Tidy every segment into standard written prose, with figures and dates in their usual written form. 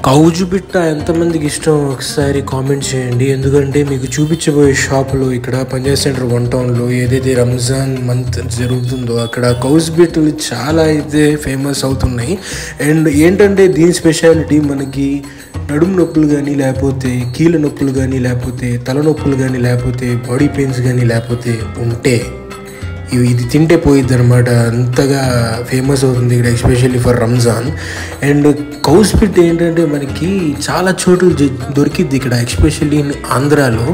కౌజు పిట్ట ఎంతమందికి ఇష్టం ఒకసారి కామెంట్ చేయండి. ఎందుకంటే మీకు చూపించబోయే షాపులో ఇక్కడ పంజాబ్ సెంటర్ 1 టౌన్లో ఏదైతే రంజాన్ మంత్ జరుగుతుందో అక్కడ కౌజు పిట్టలు చాలా అయితే ఫేమస్ అవుతున్నాయి. అండ్ ఏంటంటే దీని స్పెషాలిటీ మనకి నడుము నొప్పులు కానీ లేకపోతే కీళ్ళ నొప్పులు కానీ లేకపోతే తలనొప్పులు కానీ లేకపోతే బాడీ పెయిన్స్ కానీ లేకపోతే ఉంటే ఇది తింటే పోయిద్ది అనమాట. అంతగా ఫేమస్ అవుతుంది ఇక్కడ ఎస్పెషల్లీ ఫర్ రంజాన్. అండ్ కౌస్ పిట్ ఏంటంటే మనకి చాలా చోట్ల దొరికిద్ది ఇక్కడ, ఎస్పెషల్లీ ఇన్ ఆంధ్రాలో.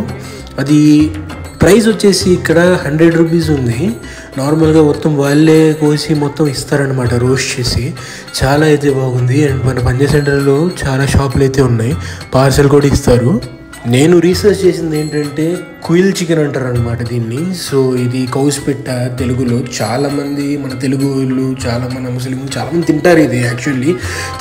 అది ప్రైస్ వచ్చేసి ఇక్కడ 100 రూపీస్ ఉంది. నార్మల్గా మొత్తం వాళ్ళే కోసి మొత్తం ఇస్తారనమాట, రోస్ట్ చేసి. చాలా అయితే బాగుంది. అండ్ మన పంజాబ్ సెంటర్లో చాలా షాపులు అయితే ఉన్నాయి, పార్సల్ కూడా ఇస్తారు. నేను రీసెర్చ్ చేసింది ఏంటంటే క్విల్ చికెన్ అంటారు అనమాట దీన్ని. సో ఇది కౌస్ పిట్ట తెలుగులో. చాలామంది మన తెలుగు వాళ్ళు, మన ముస్లిం చాలామంది తింటారు ఇది. యాక్చువల్లీ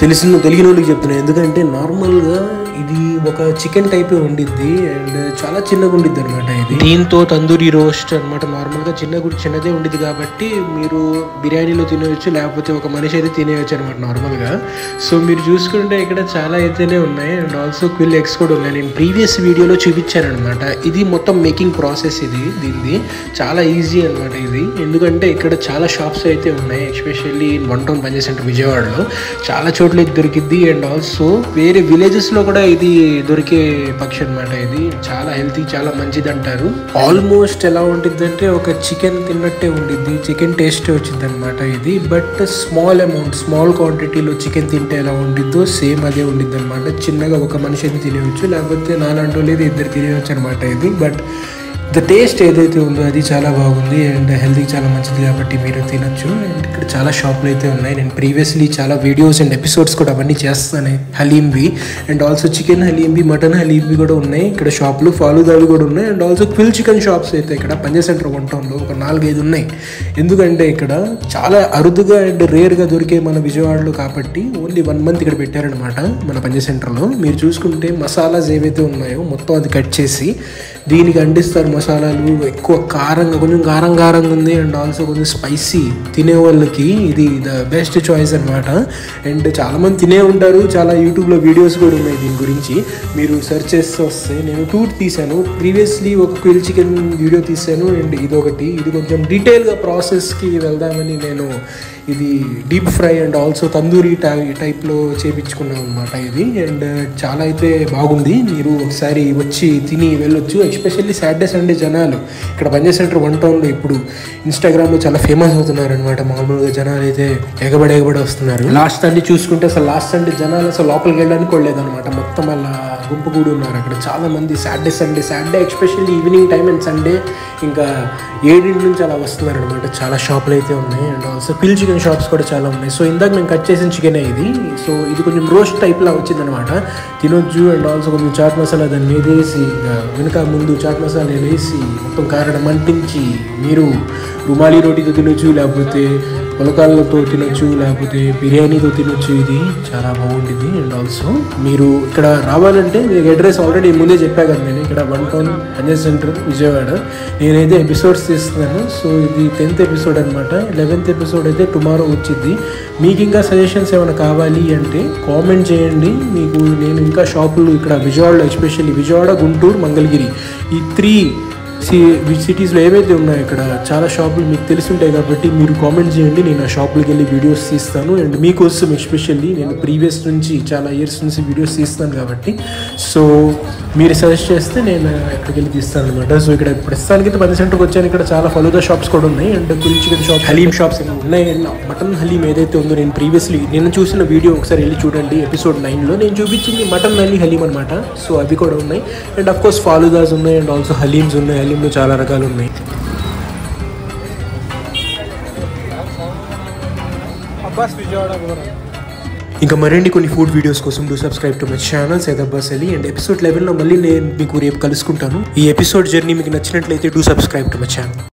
తెలియని వాళ్ళకి చెప్తున్నాను, ఎందుకంటే నార్మల్గా ఇది ఒక చికెన్ టైపే ఉండిద్ది అండ్ చాలా చిన్నగా ఉండిద్ది అనమాట. ఇది దీంతో తందూరి రోస్ట్ అనమాట. నార్మల్గా చిన్నదే ఉండిద్ది కాబట్టి మీరు బిర్యానీలో తినేయచ్చు, లేకపోతే ఒక మనిషి అయితే తినేయచ్చు అనమాట నార్మల్గా. సో మీరు చూసుకుంటే ఇక్కడ చాలా అయితేనే ఉన్నాయి. అండ్ ఆల్సో క్విల్ ఎగ్స్ కూడా ఉన్నాయి. నేను ప్రీవియస్ వీడియోలో చూపించాను అనమాట. ఇది మొత్తం మేకింగ్ ప్రాసెస్ దీనిది చాలా ఈజీ అనమాట ఇది. ఎందుకంటే ఇక్కడ చాలా షాప్స్ అయితే ఉన్నాయి, ఎస్పెషల్లీ 1 టౌన్ పంజాబ్ సెంటర్ విజయవాడలో చాలా చోట్ల ఇది దొరికిద్ది. అండ్ ఆల్సో వేరే విలేజెస్లో కూడా ఇది దొరికే పక్షి అనమాట. ఇది చాలా హెల్తీ, చాలా మంచిది అంటారు. ఆల్మోస్ట్ ఎలా ఉంటుంది అంటే ఒక చికెన్ తిన్నట్టే ఉండిద్ది, చికెన్ టేస్ట్ వచ్చింది అనమాట ఇది. బట్ స్మాల్ క్వాంటిటీలో చికెన్ తింటే ఎలా ఉండిద్దో సేమ్ అదే ఉండిద్ది అనమాట. చిన్నగా ఒక మనిషి అయితే తినేయచ్చు, లేకపోతే నాలంటూ లేదు ఇద్దరు తినేయచ్చు అనమాట ఇది. బట్ ద టేస్ట్ ఏదైతే ఉందో అది చాలా బాగుంది అండ్ హెల్తీకి చాలా మంచిది కాబట్టి మీరు తినొచ్చు. అండ్ ఇక్కడ చాలా షాపులు అయితే ఉన్నాయి. నేను ప్రీవియస్లీ చాలా వీడియోస్ అండ్ ఎపిసోడ్స్ కూడా అవన్నీ చేస్తాను. హలీంవి అండ్ ఆల్సో చికెన్ హలీంవి, మటన్ హలీంవి కూడా ఉన్నాయి ఇక్కడ షాపులు. ఫాలూదావి కూడా ఉన్నాయి. అండ్ ఆల్సో క్విల్ చికెన్ షాప్స్ అయితే ఇక్కడ పంజాబ్ సెంటర్ 1 టౌన్లో ఒక 4-5 ఉన్నాయి. ఎందుకంటే ఇక్కడ చాలా అరుదుగా అండ్ రేర్గా దొరికే మన విజయవాడలో కాబట్టి ఓన్లీ 1 మంత్ ఇక్కడ పెట్టారనమాట మన పంజాబ్ సెంటర్లో. మీరు చూసుకుంటే మసాలాస్ ఏవైతే ఉన్నాయో మొత్తం అది కట్ చేసి దీనికి అందిస్తారు. మసాలాలు ఎక్కువ కొంచెం కారంగా ఉంది. అండ్ ఆల్సో కొంచెం స్పైసీ తినే వాళ్ళకి ఇది ద బెస్ట్ చాయిస్ అనమాట. అండ్ చాలామంది తినే ఉంటారు, చాలా యూట్యూబ్లో వీడియోస్ కూడా ఉన్నాయి దీని గురించి. మీరు సెర్చ్ చేస్తే వస్తే నేను 2 తీశాను ప్రీవియస్లీ. ఒక క్విల్ చికెన్ వీడియో తీశాను అండ్ ఇది కొంచెం డీటెయిల్గా ప్రాసెస్కి వెళ్దామని నేను ఇది deep fry and also tandoori టైప్లో చేయించుకున్నాను అనమాట ఇది. అండ్ చాలా అయితే బాగుంది. మీరు ఒకసారి వచ్చి తిని వెళ్ళొచ్చు. ఎస్పెషల్లీ సాటర్డే సండే జనాలు ఇక్కడ పంజాబ్ సెంటర్ 1 టౌన్లో ఇప్పుడు ఇన్స్టాగ్రామ్లో చాలా ఫేమస్ అవుతున్నారు అనమాట. మామూలుగా జనాలు అయితే ఎగబడి వస్తున్నారు. లాస్ట్ సండే చూసుకుంటే లాస్ట్ సండే జనాలు లోపలికి వెళ్ళడానికి కొడలేదనమాట. మొత్తం అలా గుంపు కూడి ఉన్నారు అక్కడ చాలా మంది. Saturday especially evening time and Sunday ఇంకా 7 నుంచి అలా వస్తున్నారు అనమాట. చాలా షాపులు అయితే ఉన్నాయి. అండ్ ఆల్సో క్విల్ చికెన్ షాప్స్ కూడా చాలా ఉన్నాయి. సో ఇందాక మేము కట్ చేసిన చికెన్ ఇది. సో ఇది కొంచెం రోస్ట్ టైప్లా వచ్చిందనమాట, తినొచ్చు. అండ్ ఆల్సో కొంచెం చాట్ మసాలా దాన్ని మీద వేసి వెనుక ముందు చాట్ మసాలా వేసి మొత్తం కారడం అంటించి మీరు రుమాలి రోటీతో తినొచ్చు, లేకపోతే పొలకాళ్ళతో తినొచ్చు, లేకపోతే బిర్యానీతో తినొచ్చు. ఇది చాలా బాగుంటుంది. అండ్ ఆల్సో మీరు ఇక్కడ రావాలంటే మీకు అడ్రస్ ఆల్రెడీ ముందే చెప్పా కదా నేను. ఇక్కడ 1 టౌన్ పంజాబ్ సెంటర్ విజయవాడ. నేనైతే ఎపిసోడ్స్ తీస్తున్నాను. సో ఇది 10th ఎపిసోడ్ అనమాట. 11th ఎపిసోడ్ అయితే టుమారో వచ్చింది. మీకు ఇంకా సజెషన్స్ ఏమైనా కావాలి అంటే కామెంట్ చేయండి. మీకు నేను ఇంకా షాపులు ఇక్కడ విజయవాడలో, ఎస్పెషల్లీ విజయవాడ, గుంటూరు, మంగళగిరి ఈ 3 సిటీస్లో ఏవైతే ఉన్నాయో ఇక్కడ చాలా షాపులు మీకు తెలిసి ఉంటాయి కాబట్టి మీరు కామెంట్ చేయండి. నేను ఆ షాపులకి వెళ్ళి వీడియోస్ తీస్తాను. అండ్ మీకోసం ఎస్పెషల్లీ నేను ప్రీవియస్ నుంచి చాలా ఇయర్స్ నుంచి వీడియోస్ తీస్తాను కాబట్టి సో మీరు సజెస్ట్ చేస్తే నేను ఎక్కడికి వెళ్ళి తీస్తాను అనమాట. సో ఇక్కడ ప్రస్తుతానికి పంజాబ్ సెంటర్కి వచ్చాను. ఇక్కడ చాలా ఫలూదా షాప్స్ కూడా ఉన్నాయి and క్విల్ chicken shop, haleem shops ఉన్నాయి. అండ్ మటన్ హలీం ఏదైతే ఉందో నేను చూసిన వీడియో ఒకసారి వెళ్ళి చూడండి. ఎపిసోడ్ 9లో నేను చూపించింది మటన్ హలీం అనమాట. సో అవి కూడా ఉన్నాయి. అండ్ అఫ్కోర్స్ ఫాలూదాస్ ఉన్నాయి అండ్ ఆల్సో హలీమ్స్ ఉన్నాయి. హలీంలో చాలా రకాలు ఉన్నాయి. ఇంకా మరిన్ని కొన్ని ఫుడ్ వీడియోస్ కోసం do subscribe to my channel Syed Abbas Ali. And episode 11లో మళ్ళీ నేను మీకు రేపు కలుసుకుంటాను. ఈ ఎపిసోడ్ జర్నీ మీకు నచ్చినట్లయితే do subscribe to my channel.